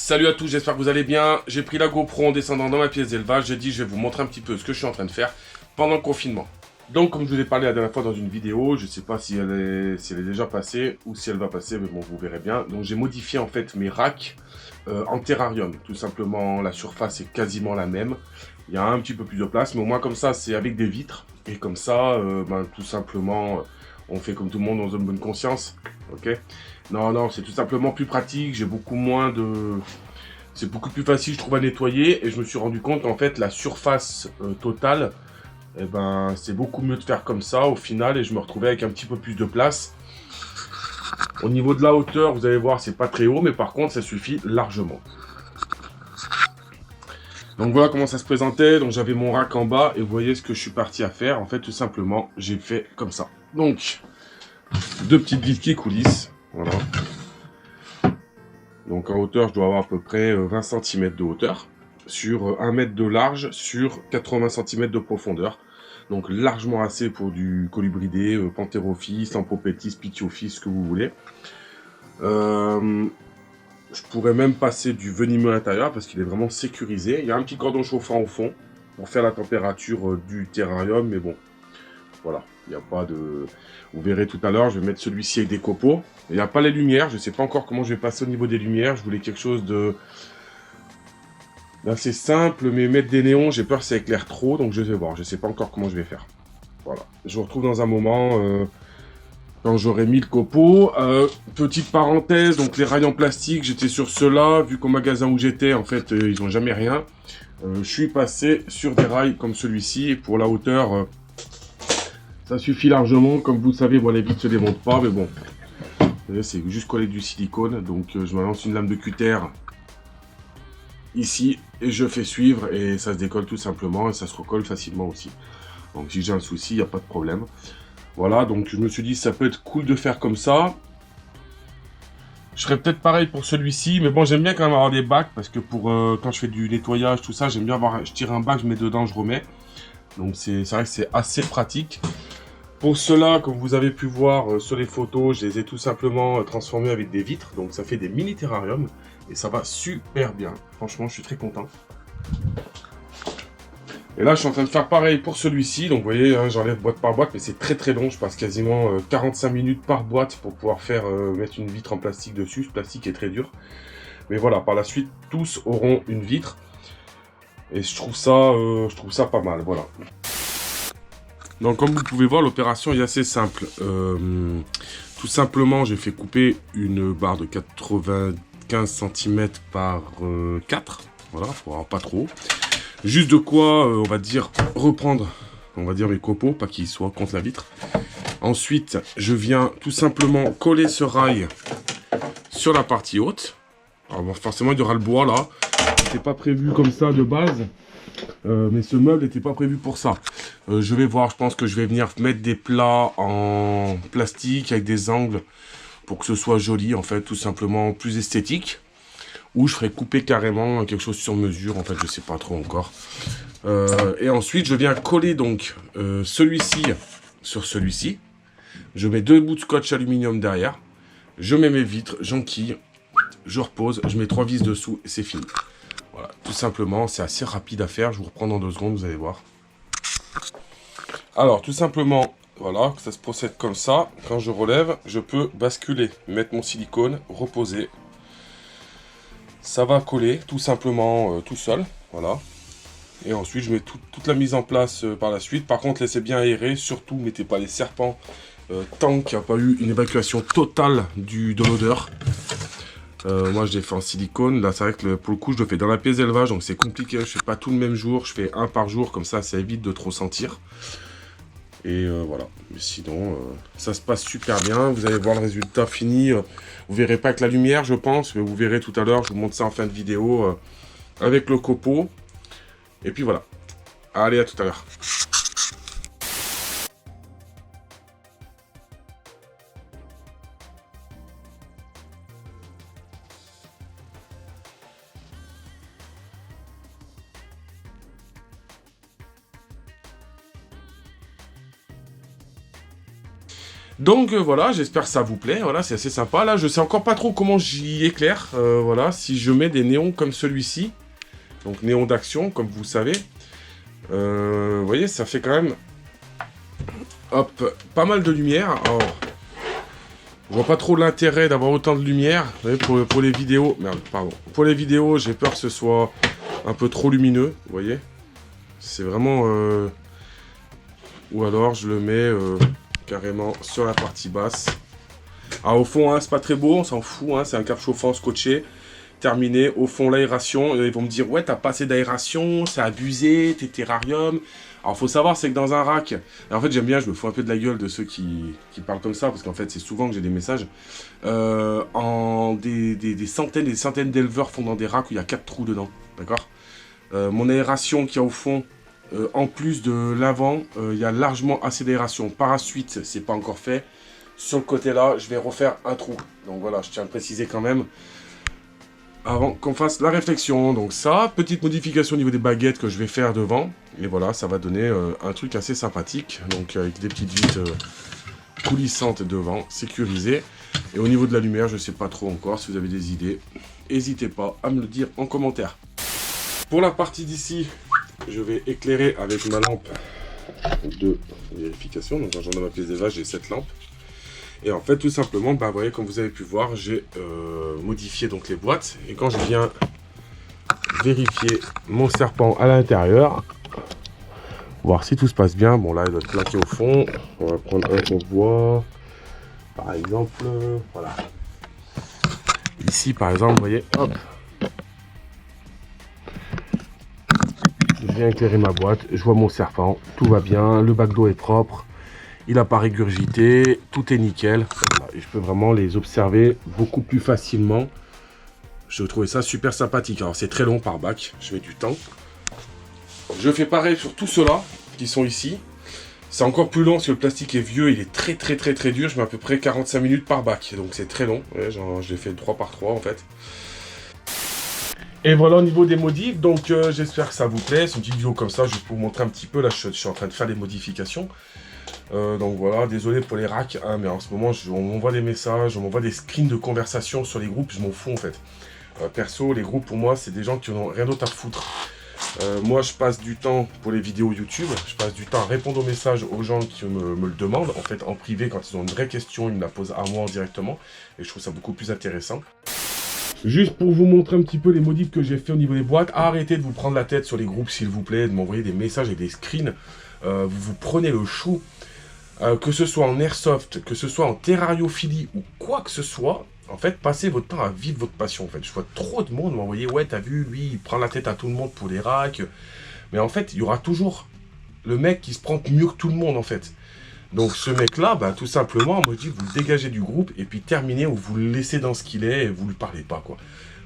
Salut à tous, j'espère que vous allez bien. J'ai pris la GoPro en descendant dans ma pièce d'élevage. J'ai dit je vais vous montrer un petit peu ce que je suis en train de faire pendant le confinement. Donc comme je vous ai parlé la dernière fois dans une vidéo, je ne sais pas si elle est déjà passée ou si elle va passer, mais bon vous verrez bien. Donc j'ai modifié en fait mes racks en terrarium. Tout simplement la surface est quasiment la même. Il y a un petit peu plus de place, mais au moins comme ça c'est avec des vitres. Et comme ça, tout simplement, on fait comme tout le monde dans une bonne conscience. Ok. Non, c'est tout simplement plus pratique, j'ai beaucoup moins de... C'est beaucoup plus facile, je trouve, à nettoyer. Et je me suis rendu compte qu'en fait, la surface totale, eh ben, c'est beaucoup mieux de faire comme ça, au final. Et je me retrouvais avec un petit peu plus de place. Au niveau de la hauteur, vous allez voir, c'est pas très haut. Mais par contre, ça suffit largement. Donc voilà comment ça se présentait. Donc j'avais mon rack en bas. Et vous voyez ce que je suis parti à faire. En fait, tout simplement, j'ai fait comme ça. Donc, deux petites vitres qui coulissent. Voilà. Donc en hauteur, je dois avoir à peu près 20 cm de hauteur, sur 1 mètre de large, sur 80 cm de profondeur. Donc largement assez pour du colibridé, panthérophis, lampropétis, pitiophis, ce que vous voulez. Je pourrais même passer du venimeux à l'intérieur parce qu'il est vraiment sécurisé. Il y a un petit cordon chauffant au fond pour faire la température du terrarium, mais bon, voilà, il n'y a pas de... Vous verrez tout à l'heure, je vais mettre celui-ci avec des copeaux. Il n'y a pas les lumières, je ne sais pas encore comment je vais passer au niveau des lumières. Je voulais quelque chose d'assez simple, mais mettre des néons, j'ai peur que ça éclaire trop, donc je vais voir. Je ne sais pas encore comment je vais faire. Voilà, je vous retrouve dans un moment, quand j'aurai mis le copeau. Petite parenthèse, donc les rails en plastique, j'étais sur ceux-là. Vu qu'au magasin où j'étais, en fait, ils n'ont jamais rien. Je suis passé sur des rails comme celui-ci, et pour la hauteur... ça suffit largement, comme vous le savez, bon, les vitres se démontent pas, mais bon, c'est juste coller du silicone. Donc je me lance une lame de cutter ici et je fais suivre et ça se décolle tout simplement et ça se recolle facilement aussi. Donc si j'ai un souci, il n'y a pas de problème. Voilà, donc je me suis dit ça peut être cool de faire comme ça. Je ferais peut-être pareil pour celui-ci, mais bon, j'aime bien quand même avoir des bacs parce que pour quand je fais du nettoyage, tout ça, j'aime bien avoir, je tire un bac, je mets dedans, je remets. Donc c'est vrai que c'est assez pratique. Pour cela, comme vous avez pu voir sur les photos, je les ai tout simplement transformés avec des vitres. Donc ça fait des mini terrariums et ça va super bien. Franchement, je suis très content. Et là, je suis en train de faire pareil pour celui-ci. Donc vous voyez, hein, j'enlève boîte par boîte, mais c'est très très long. Je passe quasiment 45 minutes par boîte pour pouvoir faire mettre une vitre en plastique dessus. Ce plastique est très dur. Mais voilà, par la suite, tous auront une vitre. Et je trouve ça pas mal, voilà. Donc comme vous pouvez voir, l'opération est assez simple. Tout simplement, j'ai fait couper une barre de 95 cm par 4. Voilà, pour avoir pas trop. Juste de quoi, on va dire, reprendre, mes copeaux, pas qu'ils soient contre la vitre. Ensuite, je viens tout simplement coller ce rail sur la partie haute. Alors bon, forcément, il y aura le bois là. C'était pas prévu comme ça de base. Mais ce meuble n'était pas prévu pour ça. Je vais voir, je pense que je vais venir mettre des plats en plastique avec des angles pour que ce soit joli, en fait, tout simplement plus esthétique. Ou je ferai couper carrément quelque chose sur mesure, en fait, je sais pas trop encore. Et ensuite, je viens coller donc celui-ci sur celui-ci. Je mets 2 bouts de scotch aluminium derrière. Je mets mes vitres, j'enquille, je repose, je mets 3 vis dessous et c'est fini. Voilà, tout simplement, c'est assez rapide à faire. Je vous reprends dans 2 secondes, vous allez voir. Alors, tout simplement, voilà, ça se procède comme ça. Quand je relève, je peux basculer, mettre mon silicone, reposer. Ça va coller, tout simplement, tout seul, voilà. Et ensuite, je mets toute la mise en place par la suite. Par contre, laissez bien aérer, surtout, mettez pas les serpents tant qu'il n'y a pas eu une évacuation totale de l'odeur. Moi je l'ai fait en silicone. Là c'est vrai que pour le coup je le fais dans la pièce d'élevage, donc c'est compliqué, je fais pas tout le même jour, je fais un par jour, comme ça évite de trop sentir. Et voilà, mais sinon ça se passe super bien. Vous allez voir le résultat fini. Vous verrez pas avec la lumière je pense, mais vous verrez tout à l'heure, je vous montre ça en fin de vidéo avec le copeau. Et puis voilà, allez, à tout à l'heure. Donc voilà, j'espère que ça vous plaît, voilà, c'est assez sympa. Là, je sais encore pas trop comment j'y éclaire, voilà, si je mets des néons comme celui-ci, donc néons d'action, comme vous savez, vous voyez, ça fait quand même, hop, pas mal de lumière. Alors, je vois pas trop l'intérêt d'avoir autant de lumière, vous voyez, pour les vidéos, merde, pardon, pour les vidéos, j'ai peur que ce soit un peu trop lumineux, vous voyez, c'est vraiment, ou alors je le mets... carrément sur la partie basse. Ah, au fond, hein, c'est pas très beau, on s'en fout, hein, c'est un cap chauffant scotché. Terminé. Au fond, l'aération, ils vont me dire, ouais, t'as pas assez d'aération, c'est abusé, t'es terrarium. Alors, faut savoir, c'est que dans un rack, en fait, j'aime bien, je me fous un peu de la gueule de ceux qui parlent comme ça, parce qu'en fait, c'est souvent que j'ai des messages. Des centaines et des centaines d'éleveurs font dans des racks où il y a 4 trous dedans, d'accord. Mon aération qu'il y a au fond, en plus de l'avant, il y a largement assez d'aération. Par la suite, c'est pas encore fait. Sur le côté là, je vais refaire un trou. Donc voilà, je tiens à le préciser quand même. Avant qu'on fasse la réflexion. Donc ça, petite modification au niveau des baguettes que je vais faire devant. Et voilà, ça va donner un truc assez sympathique. Donc avec des petites vitres coulissantes devant, sécurisées. Et au niveau de la lumière, je sais pas trop encore. Si vous avez des idées, n'hésitez pas à me le dire en commentaire. Pour la partie d'ici, je vais éclairer avec ma lampe de vérification. Donc, quand j'en ai ma pièce d'élevage, j'ai cette lampe. Et en fait, tout simplement, bah, vous voyez, comme vous avez pu voir, j'ai modifié donc les boîtes. Et quand je viens vérifier mon serpent à l'intérieur, voir si tout se passe bien. Bon, là, il doit être plaqué au fond. On va prendre un qu'on voit. Par exemple, voilà. Ici, par exemple, vous voyez, hop. Je viens éclairer ma boîte, je vois mon serpent, tout va bien, le bac d'eau est propre, il n'a pas régurgité, tout est nickel. Voilà, et je peux vraiment les observer beaucoup plus facilement. Je trouvais ça super sympathique. Alors c'est très long par bac, je mets du temps. Je fais pareil sur tous ceux-là qui sont ici. C'est encore plus long parce que le plastique est vieux, il est très dur. Je mets à peu près 45 minutes par bac, donc c'est très long. Ouais, je l'ai fait 3 par 3 en fait. Et voilà au niveau des modifs, donc j'espère que ça vous plaît. C'est une petite vidéo comme ça, juste pour vous montrer un petit peu. Là, je suis en train de faire des modifications. Donc voilà, désolé pour les racks, hein, mais en ce moment, on m'envoie des messages, on m'envoie des screens de conversation sur les groupes, je m'en fous en fait. Perso, les groupes pour moi, c'est des gens qui n'ont rien d'autre à foutre. Moi, je passe du temps pour les vidéos YouTube, je passe du temps à répondre aux messages aux gens qui me le demandent. En fait, en privé, quand ils ont une vraie question, ils me la posent à moi directement. Et je trouve ça beaucoup plus intéressant. Juste pour vous montrer un petit peu les modifs que j'ai fait au niveau des boîtes, arrêtez de vous prendre la tête sur les groupes s'il vous plaît, de m'envoyer des messages et des screens. Vous prenez le chou, que ce soit en airsoft, que ce soit en terrariophilie ou quoi que ce soit. En fait, passez votre temps à vivre votre passion. En fait, je vois trop de monde m'envoyer, ouais, t'as vu, lui, il prend la tête à tout le monde pour les racks. Mais en fait, il y aura toujours le mec qui se prend mieux que tout le monde, en fait. Donc ce mec-là, bah, tout simplement, moi je dis, vous le dégagez du groupe et puis terminez ou vous le laissez dans ce qu'il est et vous ne lui parlez pas, quoi.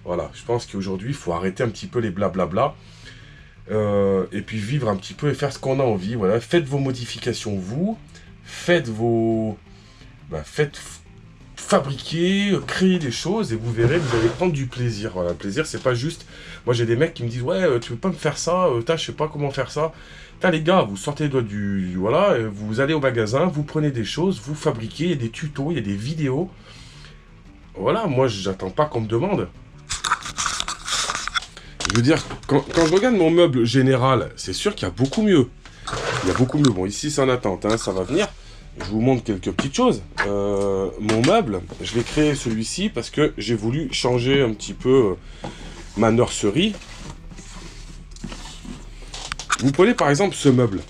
Voilà, je pense qu'aujourd'hui, il faut arrêter un petit peu les blablabla et puis vivre un petit peu et faire ce qu'on a envie. Voilà, faites vos modifications, vous. Faites vos... Bah, faites fabriquer, créer des choses et vous verrez, vous allez prendre du plaisir. Voilà, le plaisir, c'est pas juste... Moi, j'ai des mecs qui me disent, ouais, tu veux pas me faire ça, je sais pas comment faire ça. Putain, les gars, vous sortez les doigts du... Voilà, vous allez au magasin, vous prenez des choses, vous fabriquez, il y a des tutos, il y a des vidéos. Voilà, moi, j'attends pas qu'on me demande. Je veux dire, quand je regarde mon meuble général, c'est sûr qu'il y a beaucoup mieux. Il y a beaucoup mieux. Bon, ici, c'est en attente, hein, ça va venir. Je vous montre quelques petites choses. Mon meuble, je l'ai créé celui-ci parce que j'ai voulu changer un petit peu ma nurserie. Vous prenez par exemple ce meuble.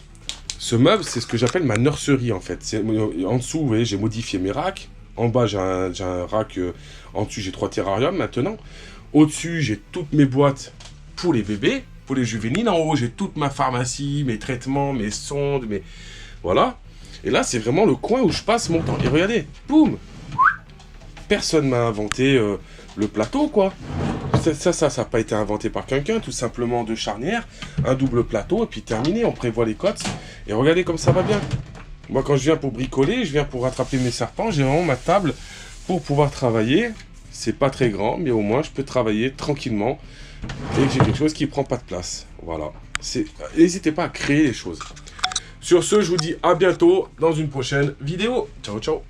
Ce meuble, c'est ce que j'appelle ma nurserie en fait. En dessous, vous voyez, j'ai modifié mes racks. En bas, j'ai un rack. En dessus, j'ai 3 terrariums maintenant. Au-dessus, j'ai toutes mes boîtes pour les bébés, pour les juvéniles. En haut, j'ai toute ma pharmacie, mes traitements, mes sondes, mes... Voilà. Et là, c'est vraiment le coin où je passe mon temps. Et regardez, boum! Personne m'a inventé le plateau, quoi. Ça n'a pas été inventé par quelqu'un, tout simplement 2 charnières, un double plateau, et puis terminé, on prévoit les cotes. Et regardez comme ça va bien. Moi, quand je viens pour bricoler, je viens pour rattraper mes serpents, j'ai vraiment ma table pour pouvoir travailler. C'est pas très grand, mais au moins, je peux travailler tranquillement. Et j'ai quelque chose qui prend pas de place. Voilà. N'hésitez pas à créer les choses. Sur ce, je vous dis à bientôt dans une prochaine vidéo. Ciao, ciao.